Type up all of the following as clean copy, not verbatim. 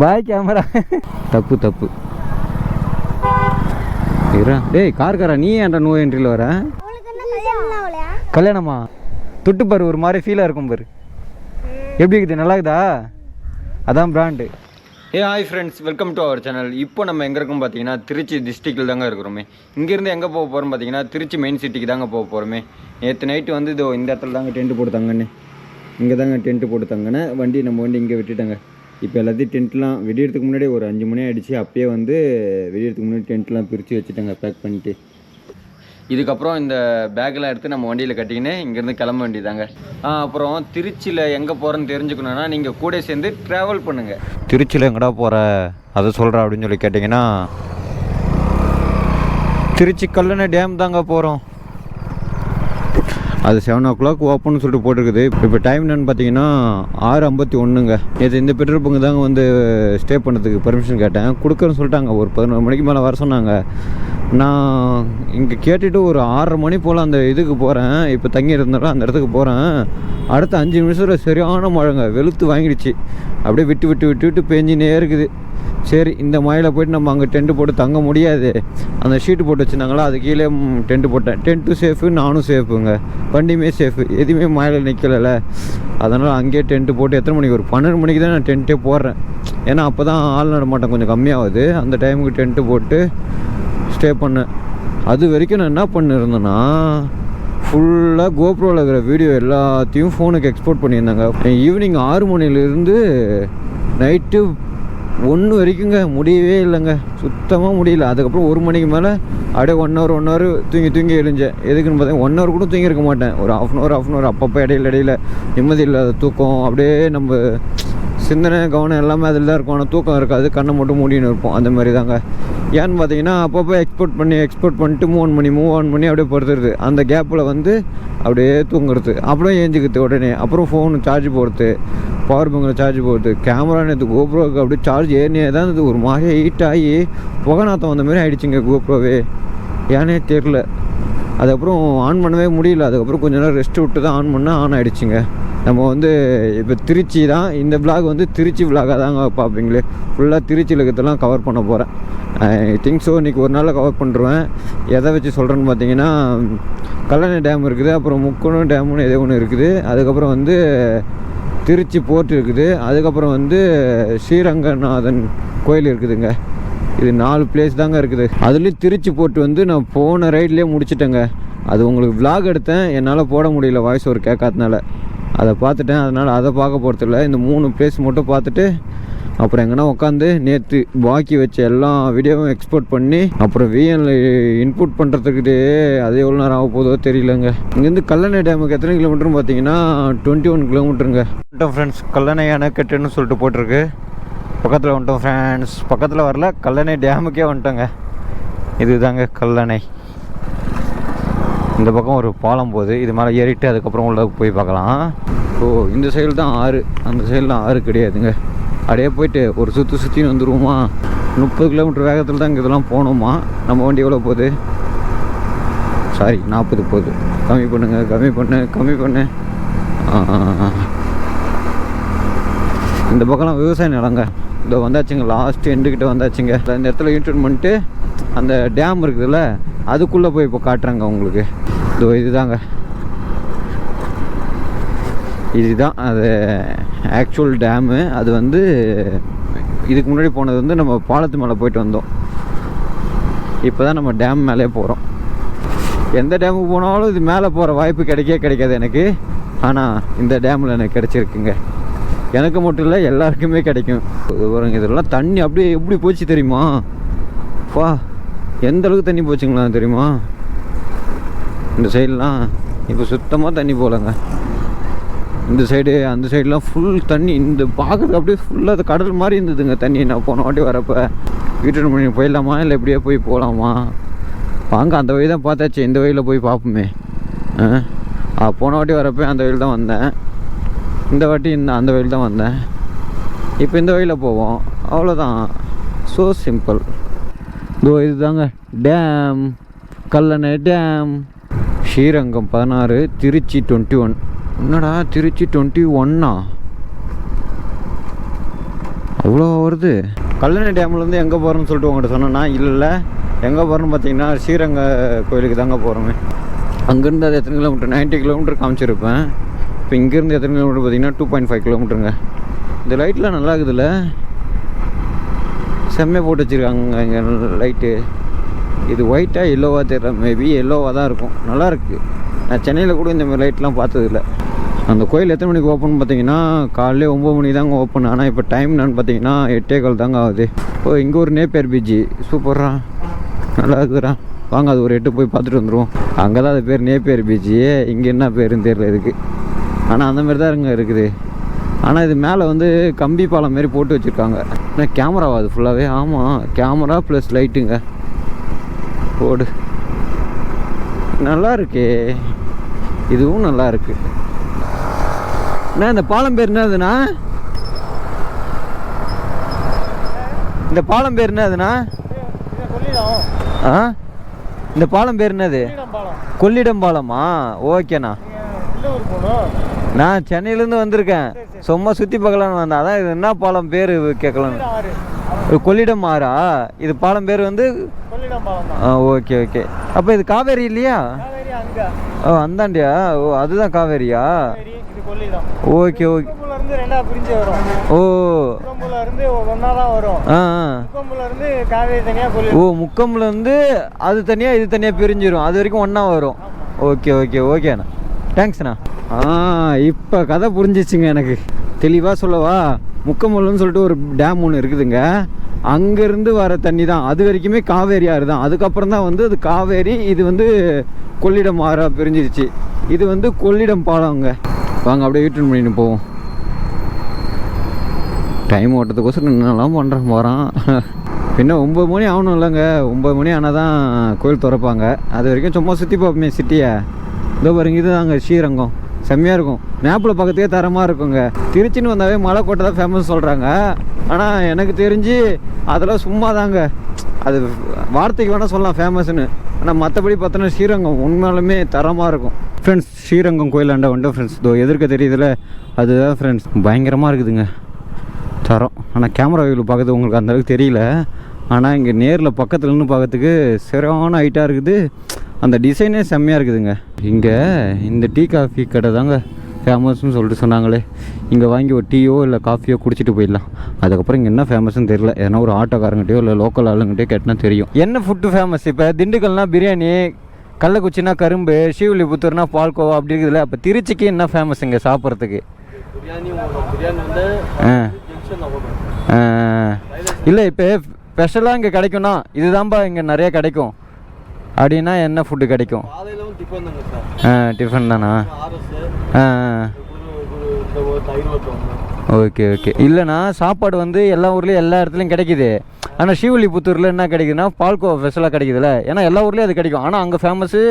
பாய் camera. தப்பு தப்பு. டேய் கார்காரா, நீ ஏன்டா நோ என்ட்ரியில் வர? கல்யாணமா? தொட்டு பாரு, ஒரு மாதிரி ஃபீலாக இருக்கும் பாரு. எப்படி இருக்குது? நல்லா இருக்குதா? அதான் brand. Hi friends, welcome to our channel. இப்போ நம்ம எங்கே இருக்கோம் பார்த்தீங்கன்னா திருச்சி டிஸ்ட்ரிக்டில் தாங்க இருக்கிறோமே. இங்கேருந்து எங்கே போக போகிறோம் பார்த்தீங்கன்னா திருச்சி மெயின் சிட்டிக்கு தாங்க போக போகிறோமே. நேற்று நைட்டு வந்து இதோ இந்த இடத்துல தாங்க டென்ட்டு போட்டு தங்கண்ணே. இங்கே தாங்க டென்ட்டு போட்டு தங்கண்ணே. நம்ம வண்டி இங்கே விட்டுட்டாங்க. இப்போ எல்லாத்தையும் டென்ட்லாம் வெடிக்கிறதுக்கு முன்னாடி ஒரு 5 மணி ஆகிடுச்சு. அப்பயே வந்து வெடிக்கிறதுக்கு முன்னாடி டென்ட்லாம் பிரித்து வச்சுட்டாங்க, பேக் பண்ணிவிட்டு. இதுக்கப்புறம் இந்த பேக்கெலாம் எடுத்து நம்ம வண்டியில் கட்டிக்கின்னு இங்கேருந்து கிளம்ப வேண்டியதாங்க. அப்புறம் திருச்சியில் எங்கே போகிறேன்னு தெரிஞ்சுக்கணுன்னா நீங்கள் கூட சேர்ந்து ட்ராவல் பண்ணுங்கள். திருச்சியில் எங்கடா போகிற அதை சொல்கிறேன் அப்படின்னு சொல்லி கேட்டிங்கன்னா, திருச்சி கல்லணை டேம் தாங்க போகிறோம். அது 7 o'clock ஓப்பன்னு சொல்லிட்டு போட்டிருக்குது. இப்போ டைம் என்னன்னு பார்த்தீங்கன்னா 6:51ங்க. நேற்று இந்த பெட்ரோல் பங்கு தாங்க வந்து ஸ்டே பண்ணுறதுக்கு பர்மிஷன் கேட்டேன். கொடுக்குறேன்னு சொல்லிட்டாங்க. ஒரு 11 மணிக்கு மேலே வர சொன்னாங்க. நான் இங்கே கேட்டுட்டு ஒரு 6:30 மணி போல் அந்த இதுக்கு போகிறேன். இப்போ தங்கி இருந்தாலும் அந்த இடத்துக்கு போகிறேன். அடுத்த 5 நிமிஷத்தில் சரியான மழைங்க, வெளுத்து வாங்கிடுச்சு. அப்படியே விட்டு விட்டு விட்டு விட்டு பேஞ்சினே இருக்குது. சரி, இந்த மழையில் போய்ட்டு நம்ம அங்கே டென்ட்டு போட்டு தங்க முடியாது. அந்த ஷீட்டு போட்டு வச்சுருந்தாங்களா, அது கீழே டென்ட்டு போட்டேன். டென்ட்டும் சேஃபு, நானும் சேஃபுங்க, வண்டியுமே சேஃபு, எதுவுமே மழையில் நிற்கலை. அதனால் அங்கேயே டென்ட்டு போட்டு எத்தனை மணிக்கு, ஒரு 12 மணிக்கு தான் நான் டென்ட்டே போடுறேன். ஏன்னா அப்போ தான் ஆள் நடமாட்டம் கொஞ்சம் கம்மியாகுது. அந்த டைமுக்கு டென்ட்டு போட்டு ஸ்டே பண்ணேன். அது வரைக்கும் நான் என்ன பண்ணியிருந்தேன்னா, ஃபுல்லாக கோப்ரோவில் இருக்கிற வீடியோ எல்லாத்தையும் ஃபோனுக்கு எக்ஸ்போர்ட் பண்ணியிருந்தாங்க. ஈவினிங் 6 மணிலேருந்து நைட்டு 1 வரைக்குங்க, முடியவே இல்லைங்க, சுத்தமாக முடியல. அதுக்கப்புறம் 1 மணிக்கு மேலே அப்படியே 1 hour தூங்கி எழுஞ்சேன். எதுக்குன்னு பார்த்தா 1 hour கூட தூங்கியிருக்க மாட்டேன். ஒரு half an hour அப்பப்போ இடையில நிம்மதி இல்லாத தூக்கம். அப்படியே நம்ம சிந்தனை கவனம் எல்லாமே அதில் தான் இருக்கும். ஆனால் தூக்கம் இருக்காது, கண்ணை மட்டும் மூடின்னு இருப்போம். அந்த மாதிரி தாங்க. ஏன்னு பார்த்தீங்கன்னா அப்பப்போ எக்ஸ்போர்ட் பண்ணிட்டு மூவ் ஆன் பண்ணி அப்படியே படுத்துருது. அந்த கேப்பில் வந்து அப்படியே தூங்குறது, அப்புறம் ஏஞ்சிக்கிறது உடனே. அப்புறம் ஃபோனு சார்ஜ் போடுறது, பவர் பேங்கில் சார்ஜ் போடுறது. கேமரா நேற்று கோப்ரோவுக்கு அப்படியே சார்ஜ் ஏறினே தான் இருந்தது. ஒரு மாதிரி ஹீட் ஆகி புகநாத்தம் வந்த மாதிரி ஆகிடுச்சிங்க கோப்ரோவே. ஏன்னே தெரில. அதுக்கப்புறம் ஆன் பண்ணவே முடியல. அதுக்கப்புறம் கொஞ்ச நேரம் ரெஸ்ட் விட்டு தான் ஆன் பண்ணால் ஆன் ஆகிடுச்சிங்க. நம்ம வந்து இப்போ திருச்சி தான், இந்த விளாக் வந்து திருச்சி விளாகாக தாங்க பார்ப்பீங்களே. ஃபுல்லாக திருச்சியில் இருக்கிறதெல்லாம் கவர் பண்ண போகிறேன். ஐ திங்க் ஸோ இன்றைக்கி ஒரு நாளில் கவர் பண்ணுறேன். எதை வச்சு சொல்கிறேன்னு பார்த்தீங்கன்னா, கல்லணை டேம் இருக்குது, அப்புறம் முக்கணும் டேம்னு ஏதோ ஒன்று இருக்குது, அதுக்கப்புறம் வந்து திருச்சி போர்ட் இருக்குது, அதுக்கப்புறம் வந்து ஸ்ரீரங்கநாதன் கோயில் இருக்குதுங்க. இது 4 பிளேஸ் தாங்க இருக்குது. அதுலேயும் திருச்சி போர்ட் வந்து நான் போன ரைட்லேயே முடிச்சிட்டேங்க. அது உங்களுக்கு விளாக் எடுத்தேன், என்னால் போட முடியல வாய்ஸ் ஓவர் கேட்காதனால. அதை பார்த்துட்டேன், அதனால் அதை பார்க்க போகிறதில்ல. இந்த 3 பிளேஸ் மட்டும் பார்த்துட்டு அப்புறம் எங்கன்னா உட்காந்து நேற்று பாக்கி வச்ச எல்லா வீடியோவும் எக்ஸ்போர்ட் பண்ணி அப்புறம் விஎனில் இன்புட் பண்ணுறதுக்கிட்டே அது எவ்வளோ நேரம் ஆக போதோ தெரியலங்க. இங்கேருந்து கல்லணை டேமுக்கு எத்தனை கிலோமீட்டர்னு பார்த்தீங்கன்னா 21 கிலோமீட்டருங்க. வந்துட்டோம் ஃப்ரெண்ட்ஸ், கல்லணை அணைக்கட்டுன்னு சொல்லிட்டு போட்டிருக்கு. பக்கத்தில் வந்துட்டோம் ஃப்ரெண்ட்ஸ். பக்கத்தில் வரல, கல்லணை டேமுக்கே வந்துட்டோங்க. இதுதாங்க கல்லணை. இந்த பக்கம் ஒரு பாலம் போகுது, இது மேலே ஏறிட்டு அதுக்கப்புறம் உள்ள போய் பார்க்கலாம். இந்த சைடு தான் ஆறு, அந்த சைடுலாம் ஆறு கிடையாதுங்க. அப்படியே போயிட்டு ஒரு சுற்றின்னு வந்துடுவோமா. 30 கிலோமீட்டர் வேகத்தில் தான் இங்கே இதெல்லாம் போகணுமா. நம்ம வண்டி எவ்வளோ போகுது? சாரி, 40 போகுது. கம்மி பண்ணு. இந்த பக்கம்லாம் விவசாய நிலங்க. இதோ வந்தாச்சுங்க, லாஸ்ட் எண்டுக்கிட்ட வந்தாச்சுங்க. இந்த இடத்துல யூட்டர்ன் பண்ணிட்டு அந்த டேம் இருக்குதுல்ல, அதுக்குள்ளே போய் இப்போ காட்டுறாங்க உங்களுக்கு. இதோ இதுதான் அது ஆக்சுவல் டேமு. அது வந்து இதுக்கு முன்னாடி போனது வந்து நம்ம பாலத்து மேலே போயிட்டு வந்தோம். இப்போ தான் நம்ம டேம் மேலே போகிறோம். எந்த டேமுக்கு போனாலும் இது மேலே போகிற வாய்ப்பு கிடைக்காது எனக்கு. ஆனால் இந்த டேமில் எனக்கு கிடச்சிருக்குங்க. எனக்கு மட்டும் இல்லை, எல்லாருக்குமே கிடைக்கும். இதெல்லாம் தண்ணி அப்படியே எப்படி போச்சு தெரியுமா? எந்த அளவுக்கு தண்ணி போச்சுங்களா தெரியுமா? இந்த சைடெலாம் இப்போ சுத்தமாக தண்ணி போகலங்க. இந்த சைடு அந்த சைடெலாம் ஃபுல் தண்ணி. இந்த பார்க்குறதுக்கு அப்படியே ஃபுல்லாக அது கடல் மாதிரி இருந்ததுங்க தண்ணி. நான் போன வாட்டி வரப்போ வீட்டு பண்ணி போயிடலாமா இல்லை எப்படியே போகலாமா, வாங்க அந்த வழி தான் பார்த்தாச்சு, இந்த வழியில் போய் பார்ப்போமே. போன வாட்டி வரப்போ அந்த வழியில் தான் வந்தேன், இந்த வாட்டி அந்த வழியில் தான் வந்தேன். இப்போ இந்த வழியில் போவோம், அவ்வளோதான். So simple. இதுதாங்க டேம், கல்லணை டேம். ஸ்ரீரங்கம் 16, திருச்சி 21. என்னடா திருச்சி 21? எவ்வளோ வருது. கல்லணை டேம்லேருந்து எங்கே போகிறோன்னு சொல்லிட்டு உங்கள்கிட்ட சொன்னேன்னா இல்லை, எங்கே போகிறோன்னு பார்த்தீங்கன்னா ஸ்ரீரங்க கோயிலுக்கு தாங்க போகிறோமே. அங்கேருந்து அது எத்தனை கிலோமீட்டர், 90 கிலோமீட்டர் காமிச்சிருப்பேன். இப்போ இங்கேருந்து எத்தனை கிலோமீட்டர் பார்த்தீங்கன்னா 2.5 கிலோமீட்டருங்க. இந்த லைட்லாம் நல்லா இருக்குதுல்ல, செம்மையாக போட்டு வச்சுருக்காங்க இங்கே லைட்டு. இது ஒயிட்டாக எல்லோவாக தெரியல, மேபி எல்லோவாக தான் இருக்கும். நல்லாயிருக்கு. நான் சென்னையில் கூட இந்த மாதிரி லைட்லாம் பார்த்ததில்ல. அந்த கோயில் எத்தனை மணிக்கு ஓப்பன் பார்த்தீங்கன்னா காலையில் 9 மணி தாங்க ஓப்பன். ஆனால் இப்போ டைம் என்னன்னு பார்த்தீங்கன்னா 8:15 தாங்க ஆகுது. ஓ, இங்கே ஒரு நேப்பியர் பீச்சு சூப்பர்ரா, நல்லா இருக்குதுரா. வாங்க அது ஒரு 8 போய் பார்த்துட்டு வந்துடுவோம். அங்கே தான் அது பேர் நேப்பியர் பீச்சு. இங்கே என்ன பேருன்னு தெரியல இதுக்கு. ஆனால் அந்த மாதிரி தான் இருங்க இருக்குது. ஆனால் இது மேலே வந்து கம்பி பாலம் மாரி போட்டு வச்சுருக்காங்க. ஆனால் கேமராவா அது ஃபுல்லாகவே? ஆமாம், கேமரா ப்ளஸ் லைட்டுங்க போடு. நல்லா இருக்கே, இதுவும் நல்லா இருக்கு. அண்ணா இந்த பாலம் பேர் என்னதுண்ணா? இந்த பாலம் பேர் என்னதுண்ணா? ஆ, இந்த பாலம் பேர் என்னது? கொள்ளிடம் பாலமா? ஓகேண்ணா. நான் சென்னையிலேருந்து வந்திருக்கேன், சும்மா சுற்றி பார்க்கலான்னு வந்தேன். அதான் இது என்ன பாலம் பேர் கேட்கலான்னு. கொள்ளிடம் ஆறா? இது பாலம் பேர் வந்து ஓகே ஓகே. அப்போ இது காவேரி இல்லையா? ஓ அந்தாண்டியா? ஓ அதுதான் காவேரியா? Okay okay. ஓ ஓ, முக்கம்லேருந்து அது தனியாக இது தனியாக பிரிஞ்சிடும், அது வரைக்கும் ஒன்றா வரும். ஓகே ஓகே ஓகேண்ணா, தேங்க்ஸ்ண்ணா. இப்போ கதை புரிஞ்சிச்சுங்க எனக்கு. தெளிவாக சொல்லவா? முக்கமல்லன்னு சொல்லிட்டு ஒரு டேம் ஒன்று இருக்குதுங்க. அங்கேருந்து வர தண்ணி தான் அது வரைக்குமே காவேரி ஆறு தான். அதுக்கப்புறம் தான் வந்து அது காவேரி, இது வந்து கொள்ளிடம் ஆறாக பிரிஞ்சிருச்சு. இது வந்து கொள்ளிடம் பாலங்க. வாங்க அப்படியே யூட்டன் பண்ணிட்டு போவோம். டைம் ஓட்டத்துக்கோசரம் என்னெல்லாம் பண்ணுறேன் போகிறான். பின்ன 9 மணி ஆகணும் இல்லைங்க. 9 மணி ஆனால் தான் கோயில் திறப்பாங்க. அது வரைக்கும் சும்மா சுற்றி பார்ப்போமே சிட்டியை. இதோ பாருங்க, இது தாங்க ஸ்ரீரங்கம். செம்மையாக இருக்கும். மேப்பில் பக்கத்துக்கே தரமாக இருக்குங்க. திருச்சின்னு வந்தாவே மலைக்கோட்டை தான் ஃபேமஸ் சொல்கிறாங்க. ஆனால் எனக்கு தெரிஞ்சு அதெல்லாம் சும்மா தாங்க. அது வார்த்தைக்கு வேணால் சொல்லலாம் ஃபேமஸ்ன்னு. ஆனால் மற்றபடி பார்த்தோன்னா ஸ்ரீரங்கம் உண்மையாலுமே தரமாக இருக்கும். ஃப்ரெண்ட்ஸ், ஸ்ரீரங்கம் கோயிலாண்ட வந்துட்டு ஃப்ரெண்ட்ஸ் இதோ எதிர்க்க தெரியுதுல, அதுதான் ஃப்ரெண்ட்ஸ் பயங்கரமாக இருக்குதுங்க தரம். ஆனால் கேமரா வியூவில் பார்க்குறது உங்களுக்கு அந்தளவுக்கு தெரியல. ஆனால் இங்கே நேரில் பக்கத்தில் நின்று பார்க்கறதுக்கு சரியான ஹைட்டாக இருக்குது. அந்த டிசைனே செம்மையாக இருக்குதுங்க. இங்கே இந்த டீ காஃபி கடை தாங்க ஃபேமஸ்ன்னு சொல்லிட்டு சொன்னாங்களே. இங்கே வாங்கி ஒரு டீயோ இல்லை காஃபியோ குடிச்சிட்டு போயிடலாம். அதுக்கப்புறம் இங்கே என்ன ஃபேமஸ்ன்னு தெரியல. ஏன்னா ஒரு ஆட்டோக்காரங்கிட்டையோ இல்லை லோக்கல் ஆளுங்கிட்டையோ கேட்டினா தெரியும். என்ன ஃபுட்டு ஃபேமஸ்? இப்போ திண்டுக்கல்னா பிரியாணி, கள்ளக்குச்சின்னா கரும்பு, ஸ்ரீவில்லிபுத்தூர்னா பால்கோவா அப்படி இருக்குதுல்ல. அப்போ திருச்சிக்கு என்ன ஃபேமஸ் இங்கே சாப்பிட்றதுக்கு? இல்லை இப்போ ஸ்பெஷலாக இங்கே கிடைக்கும்னா இதுதான்பா இங்கே நிறைய கிடைக்கும் அப்படின்னா என்ன ஃபுட்டு கிடைக்கும்? டிஃபன் தானா? Okay okay. இல்லைண்ணா சாப்பாடு வந்து எல்லா ஊர்லேயும் எல்லா இடத்துலையும் கிடைக்கிது. ஆனால் ஸ்ரீவில்லிபுத்தூரில் என்ன கிடைக்குதுன்னா பால்கோவா ஸ்பெஷலாக கிடைக்குதுல்ல. ஏன்னா எல்லா ஊர்லேயும் அது கிடைக்கும். ஆனால் அங்கே ஃபேமஸ்ஸு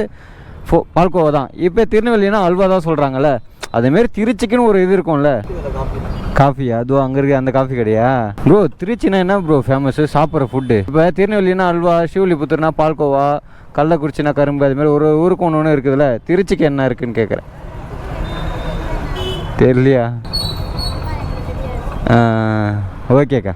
பால்கோவா தான். இப்போ திருநெல்வேலினா அல்வா தான் சொல்கிறாங்கல்ல. அதேமாரி திருச்சிக்குன்னு ஒரு இது இருக்கும்ல, காஃபியா? அதுவும் அங்கே இருக்குது அந்த காஃபி கடையா? ப்ரோ திருச்சினா என்ன ப்ரோ ஃபேமஸ்ஸு சாப்பிட்ற ஃபுட்டு? இப்போ திருநெல்வேலினா அல்வா, ஸ்ரீவில்லிபுத்தூர்னா பால்கோவா, கள்ளக்குறிச்சினா கரும்பு, அதுமாதிரி ஒரு ஊருக்கு ஒன்று இருக்குதுல்ல. திருச்சிக்கு என்ன இருக்குதுன்னு கேட்குறேன். தெரியலையா? ஓகேக்கா.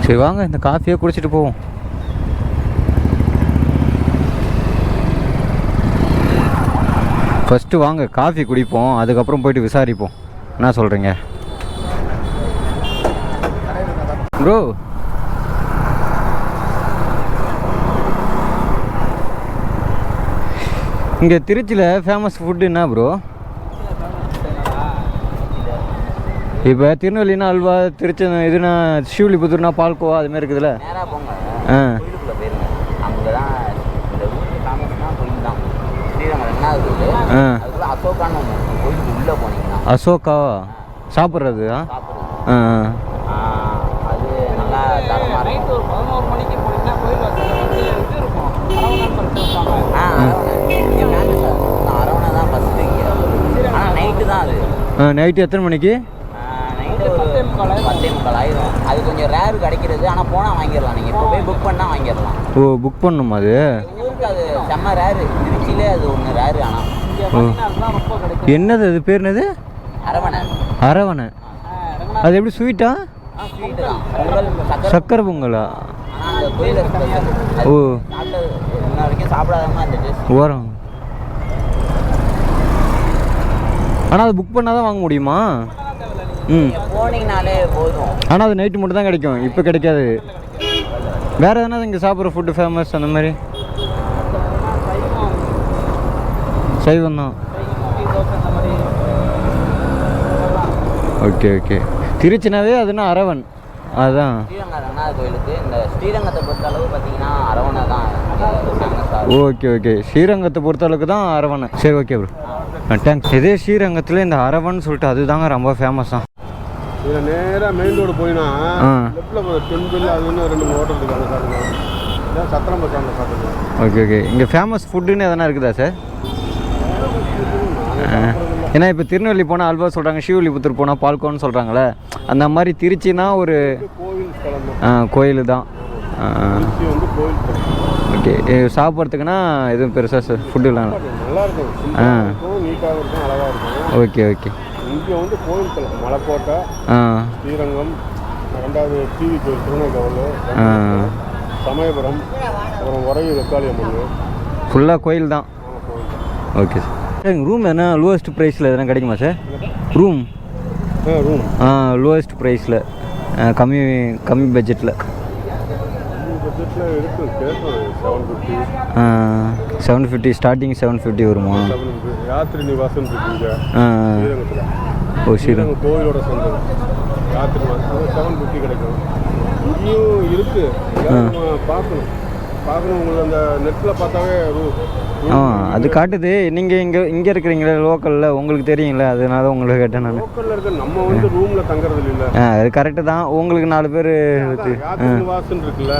சரி வாங்க இந்த காஃபியை குடிச்சிட்டு போவோம். ஃபஸ்ட்டு வாங்க காஃபி குடிப்போம், அதுக்கப்புறம் போயிட்டு விசாரிப்போம். என்ன சொல்கிறீங்க ப்ரோ? இங்கே திருச்சியில் ஃபேமஸ் ஃபுட்டு என்ன ப்ரோ? இப்போ திருநெல்வேலினா அல்வா, திருச்சி இதுனா ஸ்ரீவில்லிபுத்தூர்னா பால்கோவா அதுமாரி இருக்குதுல்ல. அசோகா சாப்பிட்றது? நைட்டு எத்தனை மணிக்கு? 10:45 ஆயிரும். அது கொஞ்சம் ரேர் கிடைக்கிறது. ஆனால் போனால் வாங்கிடலாம். நீங்கள் இப்போ போய் புக் பண்ணால் வாங்கிடலாம். ஓ, புக் பண்ணணுமா அது? ஊருக்கு அது செம்ம ரேரு. திருச்சியிலே அது ஒன்று ரேரு. ஆனால் என்னது அது பேர்? என்னது? அரவணை. அரவணை. அது எப்படி ஸ்வீட்டா? ஸ்வீட்டு தான். பொங்கல் சக்கரை பொங்கலா? ஆனால் அந்த கோயில் ஓ, சாப்பிட்டது இன்ன வரைக்கும் சாப்பிடாதமா அந்த டேஸ்ட் ஓரம். ஆனால் அது புக் பண்ணால் தான் வாங்க முடியுமா? ம், போனீங்கனாலே போதும். ஆனால் அது நைட்டு மட்டும் தான் கிடைக்கும், இப்போ கிடைக்காது. வேறு எதனா இங்கே சாப்பிட்ற ஃபுட்டு ஃபேமஸ் அந்த மாதிரி? சைவம் தான். Okay okay. திருச்சினாவே அதுனா அரவன். அதுதான் ஸ்ரீரங்கம் ரங்கநாத கோயிலுக்கு. இந்த ஸ்ரீரங்கத்தை பொறுத்த அளவு பார்த்தீங்கன்னா அரவணை தான் ஃபேமஸ். Okay okay. ஸ்ரீரங்கத்தை பொறுத்த அளவுக்கு தான் அரவணை. சரி, ஓகே ப்ரோ, தேங்க்ஸ். இதே ஸ்ரீரங்கத்தில் இந்த அரவன் சொல்லிட்டு அதுதாங்க ரொம்ப ஃபேமஸ் தான். இதில் நேராக மெயின் ரோடு போயினா லெஃப்டில் டெம்பிள் அதுன்னு 2 ஹோட்டல் இருக்காங்க சார். சத்திரம் பஸ் ஸ்டாண்டில் சாப்பிடுங்க. Okay okay. இங்கே ஃபேமஸ் ஃபுட்டுன்னு எதனா இருக்குதா சார்? ஏன்னா இப்போ திருநெல்வேலி போனால் அல்வா சொல்கிறாங்க, ஸ்ரீவில்லிபுத்தூர் போனால் பால்கோன்னு சொல்கிறாங்களே, அந்த மாதிரி திருச்சினா ஒரு கோயில் தான். ஓகே. சாப்பிட்றதுக்குன்னா எதுவும் பெருசாக சார் ஃபுட்டுலாம் நல்லா இருக்கும், நீட்டாக இருக்கும், அழகாக இருக்கும். Okay okay. இங்கே வந்து கோயில் தலம் மலைக்கோட்டை, ஸ்ரீரங்கம், 2வது டிவி கோயில் திருநெல்வேலி, சமயபுரம், அப்புறம் உறையூர் வெக்காளியம்மன், ஃபுல்லாக கோயில் தான். Okay sir. ரூம் எதனா லோவஸ்ட் ப்ரைஸில் எதனா கிடைக்குமா சார்? ரூம் லோவஸ்ட் ப்ரைஸில் கம்மி பட்ஜெட்டில் இருக்குது. 750 ஸ்டார்டிங் 750 வருமா? யாத்திரை நிவாசம் இருக்குங்க ஸ்ரீரங்கத்தில். ஓ, ஸ்ரீரங்கம் கோவிலோட சொந்தம் யாத்திரை நிவாசம் 750 கிடைக்கும். இங்கேயும் இருக்குது, பார்க்கணும். உங்களுக்கு அந்த நெட்டில் பார்த்தாவே அது காட்டுது. நீங்கள் இங்கே இருக்கிறீங்களே லோக்கலில், உங்களுக்கு தெரியுங்களே, அதனால உங்களுக்கு கேட்டேன் நான். லோக்கலில் இருக்க நம்ம வந்து ரூமில் தங்குறது இல்லை. அது கரெக்டு தான். உங்களுக்கு 4 பேர் வாசன் இருக்குல்ல,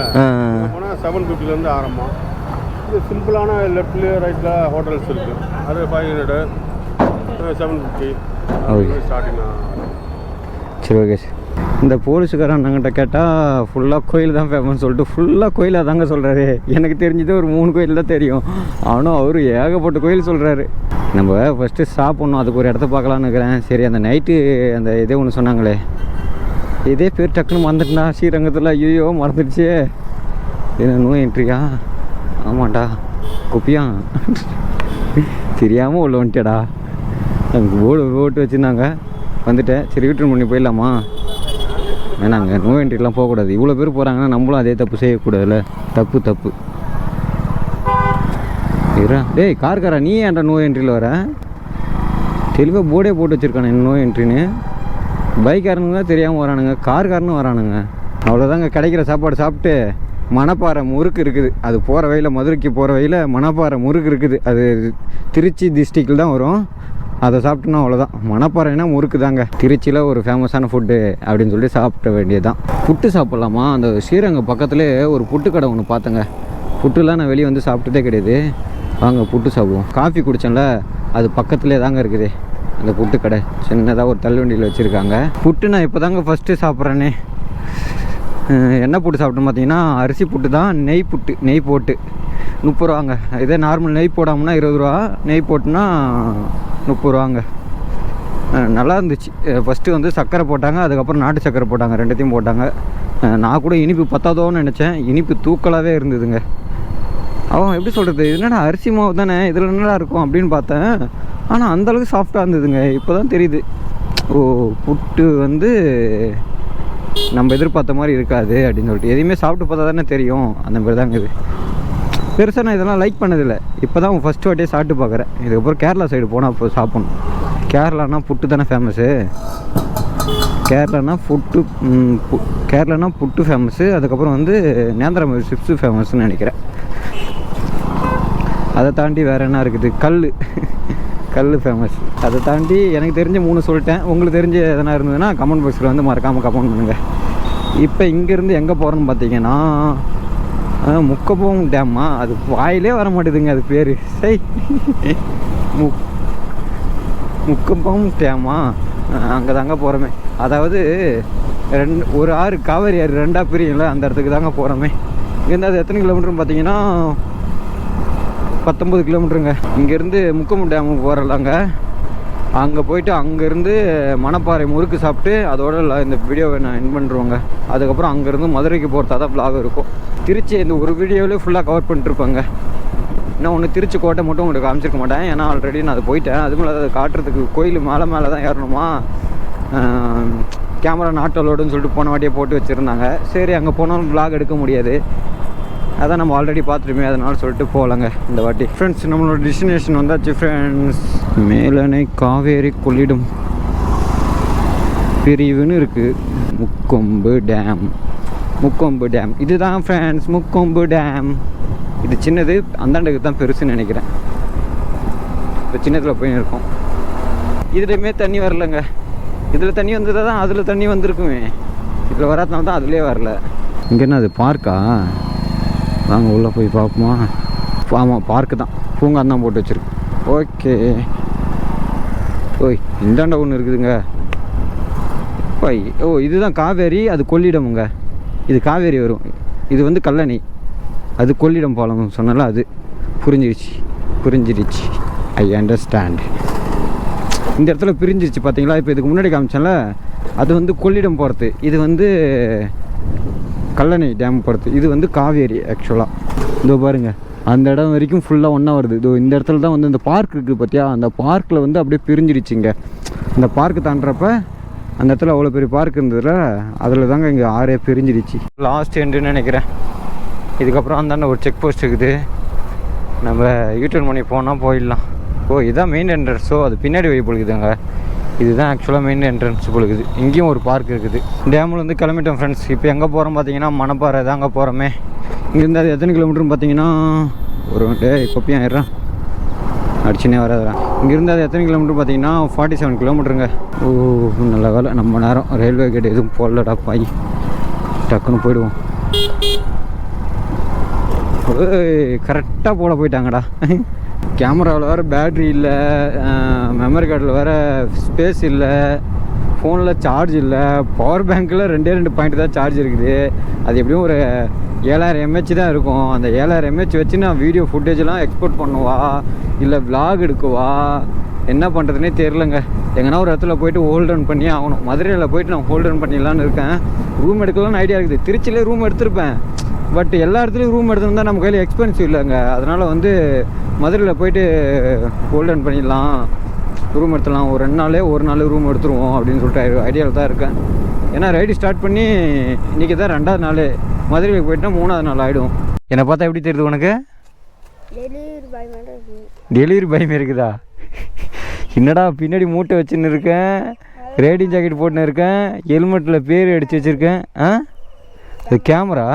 போனால் 750லேருந்து ஆரம்பம். இது சிம்பிளான லெஃப்ட்லேயே ரைட்டில் ஹோட்டல்ஸ் இருக்குது. அது 500, 750 ஸ்டார்டிங். சரி, ஓகே சார். இந்த போலீஸுக்காரன் நாங்கிட்ட கேட்டால் ஃபுல்லாக கோயில் தான் ஃபேமஸ் சொல்லிட்டு ஃபுல்லாக கோயிலாக தாங்க சொல்கிறாரு. எனக்கு தெரிஞ்சது ஒரு 3 கோயில் தான் தெரியும். ஆனால் அவர் ஏகப்பட்ட கோயில் சொல்கிறாரு. நம்ம ஃபஸ்ட்டு சாப்பிட்ணும், அதுக்கு ஒரு இடத்த பார்க்கலான்னு இருக்கிறேன். சரி, அந்த நைட்டு அந்த இதே ஒன்று சொன்னாங்களே, இதே பேர் டக்குன்னு மறந்துட்டுனா ஸ்ரீரங்கத்தில். ஐயோ, மறந்துடுச்சு. என்ன நோ என்ட்ரியா? ஆமாண்டா, குப்பியா தெரியாமல் உள்ள வந்துட்டேடா. எனக்கு ஓட்டு வச்சுருந்தாங்க, வந்துட்டேன். சரி, ரிட்டர்ன் பண்ணி போயிடலாமா? வேணாங்க, நோ என்ட்ரிலாம் போகக்கூடாது. இவ்வளோ பேர் போகிறாங்கன்னா நம்மளும் அதே தப்பு செய்யக்கூடாதுல்ல. தப்பு. டேய் கார்காரா, நீ ஏன்டா நோ என்ட்ரியில் வர? தெளிவாக போர்டே போட்டு வச்சுருக்கானே நோ என்ட்ரின்னு. பைக்காரனுங்க தான் தெரியாமல் வரானுங்க, கார்காரனும் வரானுங்க. அவ்வளோதாங்க. கிடைக்கிற சாப்பாடு சாப்பிட்டு மணப்பாறை முறுக்கு இருக்குது. அது போகிற வழியில், மதுரைக்கு போகிற வழியில் மணப்பாறை முறுக்கு இருக்குது. அது திருச்சி டிஸ்ட்ரிக்டில் தான் வரும். அதை சாப்பிட்டோன்னா அவ்வளோதான். மணப்பாறைனா முறுக்கு தாங்க. திருச்சியில் ஒரு ஃபேமஸான ஃபுட்டு அப்படின்னு சொல்லி சாப்பிட வேண்டியது தான். புட்டு சாப்பிட்லாமா? அந்த ஸ்ரீரங்கம் பக்கத்துலேயே ஒரு புட்டு கடை ஒன்று பார்த்தேங்க. புட்டுலாம் நான் வெளியே வந்து சாப்பிட்டதே கிடையாது. வாங்க புட்டு சாப்பிடுவோம். காஃபி குடித்தேன்ல, அது பக்கத்துலேயே தாங்க இருக்குது அந்த புட்டு கடை. சின்னதாக ஒரு தள்ளுவண்டியில் வச்சுருக்காங்க. புட்டு நான் இப்போ தாங்க ஃபஸ்ட்டு சாப்பிட்றேனே. என்ன புட்டு சாப்பிட்டோன்னு பார்த்தீங்கன்னா அரிசி புட்டு தான். நெய் புட்டு, நெய் போட்டு 30 ரூபாங்க. இதே நார்மல் நெய் போடாமன்னா 20 ரூபா, நெய் போட்டுனா 30 ரூபாங்க. நல்லா இருந்துச்சு. ஃபஸ்ட்டு வந்து சர்க்கரை போட்டாங்க, அதுக்கப்புறம் நாட்டு சர்க்கரை போட்டாங்க, 2த்தையும் போட்டாங்க. நான் கூட இனிப்பு பத்தாதோன்னு நினச்சேன். இனிப்பு தூக்கலாகவே இருந்ததுங்க. அவன் எப்படி சொல்கிறது, இது என்னடா அரிசி மாவு தானே, இதில் என்னடா இருக்கும் அப்படின்னு பார்த்தேன். ஆனால் அந்தளவுக்கு சாஃப்டாக இருந்ததுங்க. இப்போ தான் தெரியுது, ஓ புட்டு வந்து நம்ம எதிர்பார்த்த மாதிரி இருக்காது அப்படின்னு சொல்லிட்டு. எதையுமே சாப்பிட்டு பார்த்தா தானே தெரியும். அந்த மாதிரி தாங்க இது. பெருசாக நான் இதெல்லாம் லைக் பண்ணதில்லை. இப்போ தான் ஃபஸ்ட்டு வாட்டியே சாப்பிட்டு பார்க்குறேன். இதுக்கப்புறம் கேரளா சைடு போனால் அப்போ சாப்பிட்ணும். கேரளானா புட்டு தானே ஃபேமஸ்ஸு. கேரளானா புட்டு ஃபேமஸ்ஸு. அதுக்கப்புறம் வந்து நேந்திரமேரி சிப்ஸு ஃபேமஸ்ன்னு நினைக்கிறேன். அதை தாண்டி வேறு என்ன இருக்குது? கல் ஃபேமஸ். அதை தாண்டி எனக்கு தெரிஞ்ச 3 சொல்லிட்டேன். உங்களுக்கு தெரிஞ்ச எதனா இருந்ததுன்னா கமெண்ட் பாக்ஸில் வந்து மறக்காமல் கமெண்ட் பண்ணுங்கள். இப்போ இங்கேருந்து எங்கே போகிறோன்னு பார்த்தீங்கன்னா முக்கபம் டேம்மா. அது வாயிலே வர மாட்டேதுங்க அது பேர். சரி, முக்கபம் டேம்மா. அங்கே தாங்க போகிறோமே. அதாவது ஒரு ஆறு காவேரி ஆறு 2ஆக பிரியும்ல, அந்த இடத்துக்கு தாங்க போகிறோமே. இங்கேருந்து அது எத்தனை கிலோமீட்டர்னு பார்த்தீங்கன்னா 19 கிலோமீட்டருங்க. இங்கேருந்து முக்கொம்பு டேமுக்கு போகிறலாங்க. அங்கே போயிட்டு அங்கேருந்து மணப்பாறை முறுக்கு சாப்பிட்டு அதோட இந்த வீடியோவை நான் என் பண்ணுறோங்க. அதுக்கப்புறம் அங்கேருந்து மதுரைக்கு போகிறதா தான் vlog இருக்கும். திருச்சி இந்த ஒரு வீடியோவிலே ஃபுல்லாக கவர் பண்ணிட்டுருப்பாங்க. இன்னும் ஒன்று திருச்சி கோட்டை மட்டும் உங்களுக்கு காமிச்சிருக்க மாட்டேன், ஏன்னா ஆல்ரெடி நான் அதை போயிட்டேன். அது மேலே அதை காட்டுறதுக்கு கோயில் மேலே தான் ஏறணுமா, கேமரா நாட்டலோடுன்னு சொல்லிட்டு போன வாட்டியே போட்டு வச்சுருந்தாங்க. சரி அங்கே போனாலும் vlog எடுக்க முடியாது, அதான் நம்ம ஆல்ரெடி பார்த்துட்டுமே, அதனால சொல்லிட்டு போகலாங்க இந்த வாட்டி. ஃப்ரெண்ட்ஸ் நம்மளோட டெஸ்டினேஷன் வந்தாச்சு ஃப்ரெண்ட்ஸ். மேலணை காவேரி கொள்ளிடம் பிரிவுன்னு இருக்குது. முக்கொம்பு டேம் இதுதான் ஃப்ரெண்ட்ஸ், முக்கொம்பு டேம். இது சின்னது, அந்தாண்டுக்கு தான் பெருசுன்னு நினைக்கிறேன். இப்போ சின்னத்தில் போய் இருக்கோம். இதுலேயுமே தண்ணி வரலங்க. இதில் தண்ணி வந்ததாக தான் அதில் தண்ணி வந்திருக்குமே. இதில் வராதனால தான் அதுலேயே வரல. இங்கே என்ன அது பார்க்கா? வாங்க உள்ளே போய் பார்ப்போமா? ஆமாம் பார்க்கு தான், பூங்கா தான் போட்டு வச்சுருக்கு. ஓகே ஓய் இந்தாண்ட ஒன்று இருக்குதுங்க. ஓய் ஓ இதுதான் காவேரி, அது கொள்ளிடமுங்க. இது காவேரி வரும், இது வந்து கல்லணை, அது கொள்ளிடம் பாலம் சொன்னால அது புரிஞ்சிடுச்சு. I understand. இந்த இடத்துல பிரிஞ்சிருச்சு பார்த்தீங்களா? இப்போ இதுக்கு முன்னாடி காமிச்சேன்ல, அது வந்து கொள்ளிடம் போகிறது, இது வந்து கல்லணை டேம் போகிறது, இது வந்து காவேரி ஆக்சுவலாக. இதோ பாருங்கள், அந்த இடம் வரைக்கும் ஃபுல்லாக ஒன்றா வருது. இதோ இந்த இடத்துல தான் வந்து இந்த பார்க் இருக்குது பார்த்தியா, அந்த பார்க்கில் வந்து அப்படியே பிரிஞ்சிடுச்சுங்க. இந்த பார்க்கு தாண்டுறப்ப அந்த இடத்துல அவ்வளோ பெரிய பார்க் இருந்ததில்ல, அதில் தாங்க இங்கே ஆறே பிரிஞ்சிடுச்சு. லாஸ்ட் எண்டுன்னு நினைக்கிறேன். இதுக்கப்புறம் அந்தாண்ட ஒரு செக் போஸ்ட் இருக்குது, நம்ம யூட்டர்ன் பண்ணி போனால் போயிடலாம். ஓ இதுதான் மெயின் என்ட்ரன்ஸோ, அது பின்னாடி வழி போகுதுங்க. இதுதான் ஆக்சுவலாக மெயின் என்ட்ரன்ஸ் போகுது. இங்கேயும் ஒரு பார்க் இருக்குது. டேமில் வந்து கிளம்பிட்டோம் ஃப்ரெண்ட்ஸ். இப்போ எங்கே போகிறோம் பார்த்தீங்கன்னா மணப்பாறை தாங்க போகிறோமே. இங்கேருந்து அது எத்தனை கிலோமீட்டர்னு பார்த்தீங்கன்னா ஒரு கொப்பியும் ஆயிடுறான் அடிச்சுனே வராதுறான். இங்கேருந்து அது எத்தனை கிலோமீட்டர் பார்த்தீங்கன்னா 47 கிலோமீட்டருங்க. ஓ நல்ல வேலை நம்ம நேரம் ரயில்வே கேட் எதுவும் போடலடா பாய், டக்குன்னு போயிடுவோம். கரெக்டாக போட போயிட்டாங்கடா. கேமராவில் வேறு பேட்ரி இல்லை, மெமரி கார்டில் வேறு ஸ்பேஸ் இல்லை, ஃபோனில் சார்ஜ் இல்லை, பவர் பேங்க்கில் 2 பாயிண்ட் தான் சார்ஜ் இருக்குது. அது எப்படியும் ஒரு 7000 mAh தான் இருக்கும். அந்த 7000 mAh வச்சு நான் வீடியோ ஃபுட்டேஜெலாம் எக்ஸ்போர்ட் பண்ணுவா இல்லை vlog எடுக்குவா, என்ன பண்ணுறதுனே தெரிலங்க. எங்கன்னா ஒரு இடத்துல போய்ட்டு ஹோல்டன் பண்ணி ஆகணும். மதுரையில் போய்ட்டு நான் ஹோல்டன் பண்ணிடலான்னு இருக்கேன். ரூம் எடுக்கலாம்னு ஐடியா இருக்குது. திருச்சியிலே ரூம் எடுத்திருப்பேன், பட் எல்லா இடத்துலையும் ரூம் எடுத்துருந்தா நம்ம கையில் எக்ஸ்பென்சிவ் இல்லைங்க. அதனால் வந்து மதுரையில் போய்ட்டு ஹோல்டன் பண்ணிடலாம், ரூம் எடுத்துடலாம். ஒரு 2 நாள் ரூம் எடுத்துருவோம் அப்படின்னு சொல்லிட்டு ஐடியாவில் தான் இருக்கேன். ஏன்னா ரைடு ஸ்டார்ட் பண்ணி இன்றைக்கி தான் 2ஆவது நாள், மதுரைக்கு போயிட்டா 3ஆவது நாள் ஆகிடும். என்னை பார்த்தா எப்படி தெரியுது உனக்கு? டெலிவரி பயமே இருக்குதா? என்னடா பின்னாடி மூட்டை வச்சுன்னு இருக்கேன், ரேடிங் ஜாக்கெட் போட்டுன்னு இருக்கேன், ஹெல்மெட்டில் பேர் அடித்து வச்சுருக்கேன். இது கேமரா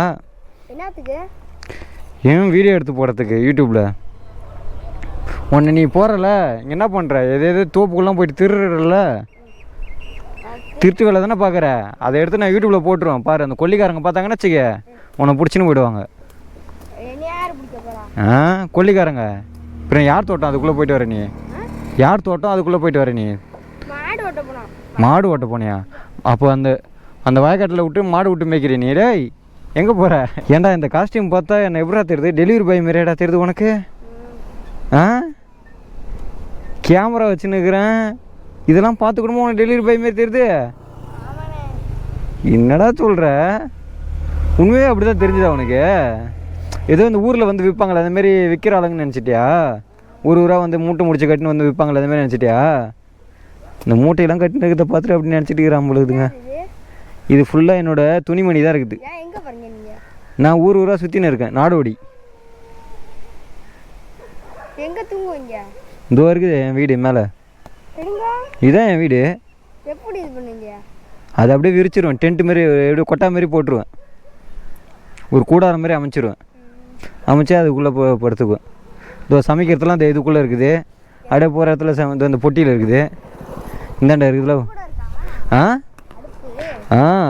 ஏன் வீடியோ எடுத்து போடுறதுக்கு யூடியூப்பில். உன்னை நீ போகிறல இங்கே என்ன பண்ணுற, எது தோப்புக்குள்ளலாம் போயிட்டு திருடுறல, திருட்டு வேலை தானே பார்க்குற. அதை எடுத்து நான் யூடியூப்பில் போட்டுருவேன் பாரு. அந்த கொல்லிக்காரங்க பார்த்தாங்கன்னு வச்சுக்க, உன்னை பிடிச்சின்னு போயிடுவாங்க. கொல்லிக்காரங்க அப்புறம் யார் தோட்டம் அதுக்குள்ளே போயிட்டு வர நீ? யார் தோட்டம் அதுக்குள்ளே போயிட்டு வர நீ? மாடு ஓட்ட போனியா? அப்போ அந்த வயக்காட்டில் விட்டு மாடு விட்டு மேய்க்கிறீ நீ? டேய் எங்கே போகிற? ஏன்டா இந்த காஸ்டியூம் பார்த்தா என்னை எப்படா தெரியுது? டெலிவரி பாய் மாரியாடா தெரியுது உனக்கு? கேமரா வச்சுன்னுக்கிறேன், இதெல்லாம் பார்த்துக்கணுமோ உனக்கு டெலிவரி பாய் மாரி தெரியுது? என்னடா சொல்கிற? உண்மையே அப்படி தான் தெரிஞ்சுதா உனக்கு? ஏதோ இந்த ஊரில் வந்து விற்பாங்களே அந்தமாரி விற்கிற ஆளுங்கன்னு நினச்சிட்டியா? ஊராக வந்து மூட்டை முடிச்சு கட்டின்னு வந்து விற்பாங்களே அதுமாரி நினச்சிட்டியா? இந்த மூட்டையெல்லாம் கட்டினதை பார்த்துட்டு அப்படி நினச்சிட்டு இருக்கிறான் பொழுதுங்க. இது ஃபுல்லாக என்னோட துணிமணி தான் இருக்குது. நான் ஊராக சுற்றின்னு இருக்கேன். நாடோடி இதோ இருக்குது என் வீடு மேலே. இதுதான் என் வீடு. அதை அப்படியே விரிச்சிருவேன், டென்ட் மாரி எப்படியோ கொட்டா மாரி போட்டுருவேன், ஒரு கூடாரம் மாதிரி அமைச்சிருவேன். அமைச்சு அதுக்குள்ளே படுத்துக்குவேன். இதோ சமைக்கிறதுலாம் இந்த இதுக்குள்ளே இருக்குது. அப்படியே போகிற இடத்துல இந்த பொட்டியில் இருக்குது. இந்தாண்ட இருக்குதுல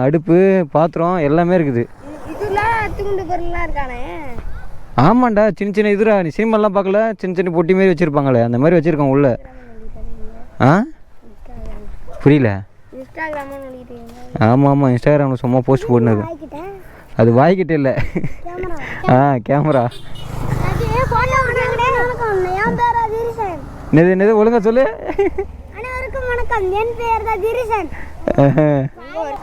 அடுப்பு பாத்திரம் எல்லாமே இருக்குது. ஆமாண்டா, சின்ன சின்ன இதுரா. நீ சினிமாலாம் பார்க்கல, சின்ன சின்ன பொட்டி மாரி வச்சுருப்பாங்களே அந்த மாதிரி வச்சுருக்கோம் உள்ள. புரியல. இன்ஸ்டாகிராம் நோண்டிட்டீங்க? ஆமாம் ஆமாம், இன்ஸ்டாகிராமில் சும்மா போஸ்ட் போடுனது. அது வாய்க்கிட்ட இல்லை. கேமரா. என்னது ஒழுங்கா சொல்லு.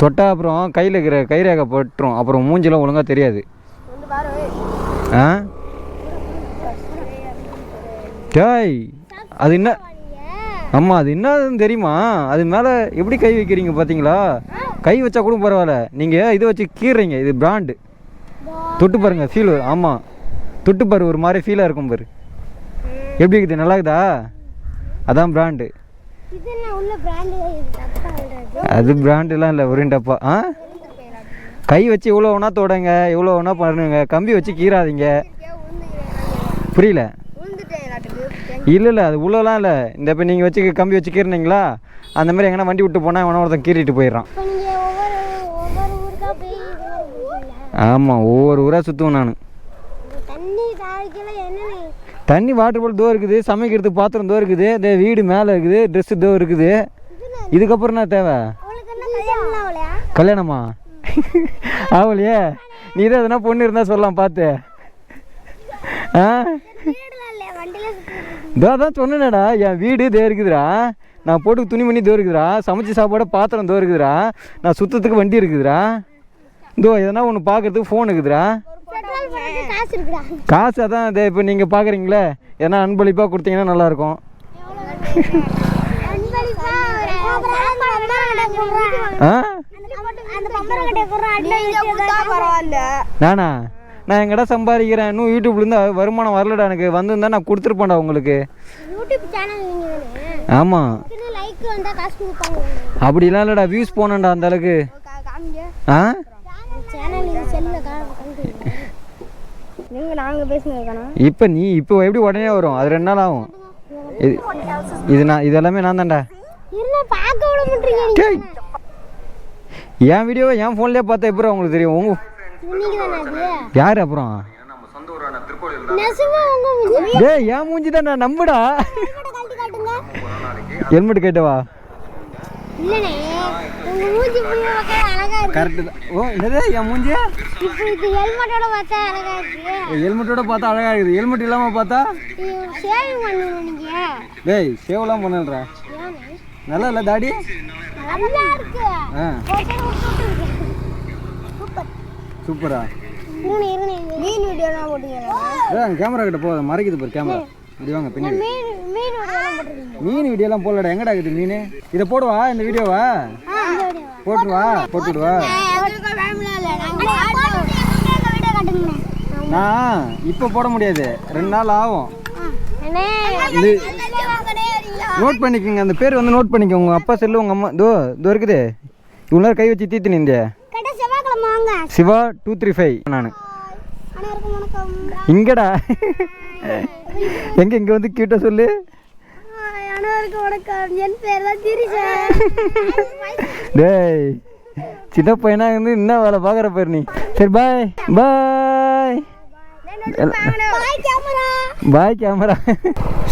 தொட்டா அப்புறம் கையில் இருக்கிற கைரேகை போட்டுரும், அப்புறம் மூஞ்சிலாம் ஒழுங்காக தெரியாது. ஆ டேய், அது என்ன? ஆமாம், அது என்னதுன்னு தெரியுமா? அது மேலே எப்படி கை வைக்கிறீங்க பார்த்தீங்களா? கை வச்சா கூட பரவாயில்ல, நீங்கள் இதை வச்சு கீறுறீங்க. இது பிராண்டு. தொட்டு பாருங்க, ஃபீல். ஆமாம், தொட்டு பாரு, ஒரு மாதிரி ஃபீலாக இருக்கும் பாரு. எப்படி இருக்குது? நல்லா இருக்குதா? அதான் பிராண்டு. அது பிராண்டுலாம் இல்லை, ஒரு டப்பா. ஆ கை வச்சு எவ்வளோ வேணா தொடங்க, எவ்வளோ வேணா பண்ணுங்க, கம்பி வச்சு கீறாதீங்க. புரியல. இல்லை அது உள்ளலாம் இல்லை. இந்த இப்போ நீங்கள் வச்சு கம்பி வச்சு கீறினீங்களா, அந்த மாதிரி எங்கன்னா வண்டி விட்டு போனால் எவனா ஒருத்தன் கீறிட்டு போயிடுறான். ஆமாம், ஒவ்வொரு ஊராக சுற்றுவேன் நான். தண்ணி வாட்டர் பால் தோ இருக்குது, சமைக்கிறதுக்கு பாத்திரம் தோ இருக்குது, இந்த வீடு மேலே இருக்குது, ட்ரெஸ்ஸு தோ இருக்குது. இதுக்கப்புறம் என்ன தேவை? கல்யாணமா? ஆகலையே. நீ தான் எதனா பொண்ணு இருந்தால் சொல்லலாம் பார்த்து. ஆ தான் சொன்னேடா, என் வீடு தோ இருக்குதுடா, நான் போட்டு துணி மணி தோ இருக்குதுடா, சமைச்சு சாப்பாடு பாத்திரம் தோ இருக்குதுடா, நான் சுற்றத்துக்கு வண்டி இருக்குதுடா, இதோ எதனா ஒன்று பார்க்குறதுக்கு ஃபோன் இருக்குதுடா. காசு அதான் இது இப்போ நீங்கள் பார்க்குறீங்களே, ஏன்னா அன்பளிப்பாக கொடுத்தீங்கன்னா நல்லாயிருக்கும். நானா? நான் எங்கடா சம்பாதிக்கிறேன், இன்னும் யூடியூப்லேருந்து வருமானம் வரலடா. எனக்கு வந்திருந்தா நான் கொடுத்துருப்பேன்டா உங்களுக்கு. ஆமாம், அப்படிலாம் இல்லைடா, வியூஸ் போனேன்டா அந்த அளவுக்கு. ஆ இப்போ நீ இப்போ எப்படி உடனே வரும்? அது 2 நாள் ஆகும். இதெல்லாமே நான் தான்டா. என் வீடியோவை என் ஃபோன்லேயே பார்த்தா எப்படி உங்களுக்கு தெரியும்? உங்க யார் அப்புறம்? டேய், என் மூஞ்சி தான், நான் நம்புடா. ஹெல்மெட் கேட்டவா? கரெக்டு தான். ஓ என்னது என் மூஞ்சி? ஹெல்மெட்டோட பார்த்தா அழகா இருக்குது, ஹெல்மெட் இல்லாமல் பார்த்தா? டேய், சேவெல்லாம் பண்ணலடா. நல்லா இல்லை தாடி? ஆ சூப்பரா. கேமரா கிட்ட போகாத, மறைக்குது பாரு கேமரா. இப்படி வாங்க பின்னாடி. மீன் வீடியோலாம் போடலடா. எங்கடா இருக்குது மீன்? இதை போடுவா இந்த வீடியோவா? போட்டுடுவா. நான் இப்போ போட முடியாது, 2 நாள் ஆகும். இது நோட் பண்ணிக்கோங்க, அந்த பேர் வந்து நோட் பண்ணிக்கோங்க. உங்கள் அப்பா செல்லு, உங்கள் அம்மா இதோ இருக்குது. இவ்வளோ நேரம் கை வச்சு தீத்து நின்ற சிவா 235. நான் இங்கடா. இங்கே வந்து கிட்ட சொல்லு. டேய், சின்ன பையனா இருந்து என்ன வேலை பார்க்குற பேர் நீ? சரி பாய் பாய் பாய் கேமரா.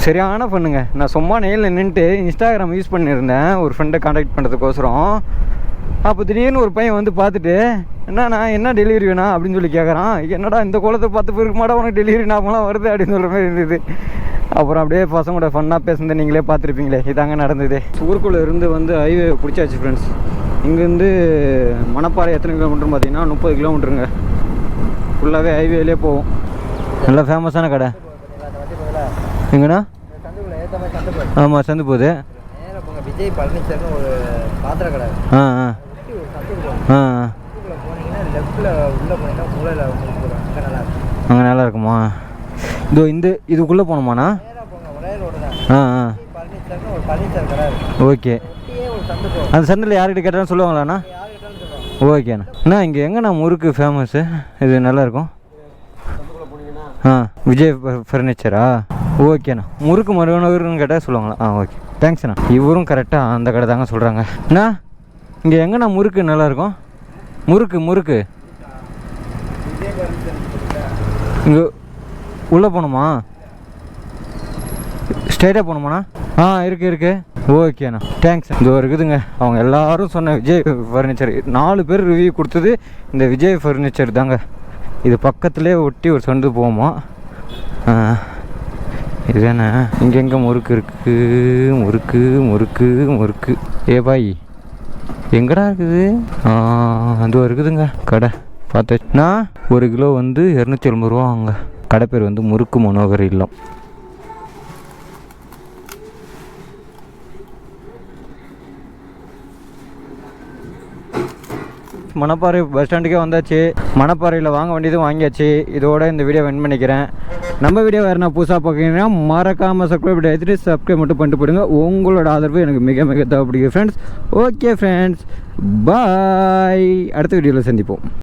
சரியான பண்ணுங்க. நான் சும்மா நெயில் நின்றுட்டு இன்ஸ்டாகிராம் யூஸ் பண்ணியிருந்தேன் ஒரு ஃப்ரெண்டை கான்டாக்ட் பண்ணுறதுக்கோசரம். அப்போ திடீர்னு ஒரு பையன் வந்து பார்த்துட்டு, என்னண்ணா என்ன டெலிவரி வேணா அப்படின்னு சொல்லி கேட்குறான். என்னடா இந்த கோலத்தை பார்த்து போயிருக்க மாட்டா உனக்கு டெலிவரி நாமெல்லாம் வருது அப்படின்னு சொல்கிற மாதிரி இருந்தது. அப்புறம் அப்படியே பசங்களோட ஃபன்னாக பேசுனது நீங்களே பார்த்துருப்பீங்களே. இதாங்க நடந்தது. ஊருக்குள்ளே இருந்து வந்து ஹைவே பிடிச்சாச்சு ஃப்ரெண்ட்ஸ். இங்கேருந்து மணப்பாறை எத்தனை கிலோமீட்டர்னு பார்த்தீங்கன்னா 30 கிலோமீட்டருங்க. ஃபுல்லாகவே ஹைவேலே போகும். நல்லா ஃபேமஸான கடை எங்கண்ணா? ஆமாம், சந்து போகுது. விஜய் பழனிசாமி ஒரு பாத்திர கடை. அங்கே நல்லா இருக்குமா? இதோ இதுக்குள்ளே போகணுமாண்ணா? ஓகே. அந்த சந்தில் யார்கிட்ட கேட்டாலும் சொல்லுவாங்களாண்ணா? ஓகேண்ணா. அண்ணா இங்கே எங்கண்ணா முறுக்கு ஃபேமஸ்ஸு? இது நல்லாயிருக்கும். விஜய் ஃபர்னிச்சரா? ஓகேண்ணா. முறுக்கு மருவனூர்னு கேட்டால் சொல்லுவாங்களா? ஓகே, தேங்க்ஸ்ண்ணா. இவரும் கரெக்டாக அந்த கடை தாங்க சொல்கிறாங்க. அண்ணா இங்கே எங்கண்ணா முறுக்கு நல்லாயிருக்கும்? முறுக்கு இங்கே உள்ளே போகணுமா? ஸ்ட்ரைட்டாக போகணுமாண்ணா? இருக்கு ஓகேண்ணா தேங்க்ஸ். இது இருக்குதுங்க அவங்க எல்லாரும் சொன்ன விஜய் ஃபர்னிச்சர் 4 பேர் ரிவ்யூ கொடுத்தது இந்த விஜய் ஃபர்னிச்சர் தாங்க. இது பக்கத்துலேயே ஒட்டி ஒரு சந்து போவோமா. இதுதானே இங்கெங்கே முறுக்கு இருக்குது, முறுக்கு முறுக்கு முறுக்கு. ஏ பாய் எங்கடா இருக்குது? அது இருக்குதுங்க கடை பார்த்தாச்சுண்ணா. 1 கிலோ வந்து 280 ரூபா. அங்கே கடை பேர் வந்து முறுக்கு மனோகர் இல்லம். மணப்பாறை பஸ் ஸ்டாண்டுக்கே வந்தாச்சு. மணப்பாறையில் வாங்க வேண்டியதும் வாங்கியாச்சு. இதோட இந்த வீடியோ வென் பண்ணிக்கிறேன். நம்ம வீடியோ வேறு நான் புதுசாக பார்க்குறீங்கன்னா மறக்காமல் சப்ஸ்கிரைப் மட்டும் பண்ணிட்டு போடுங்க. உங்களோட ஆதரவு எனக்கு மிக மிக தேவைப்படுகிறது ஃப்ரெண்ட்ஸ். ஓகே ஃப்ரெண்ட்ஸ், பாய். அடுத்த வீடியோவில் சந்திப்போம்.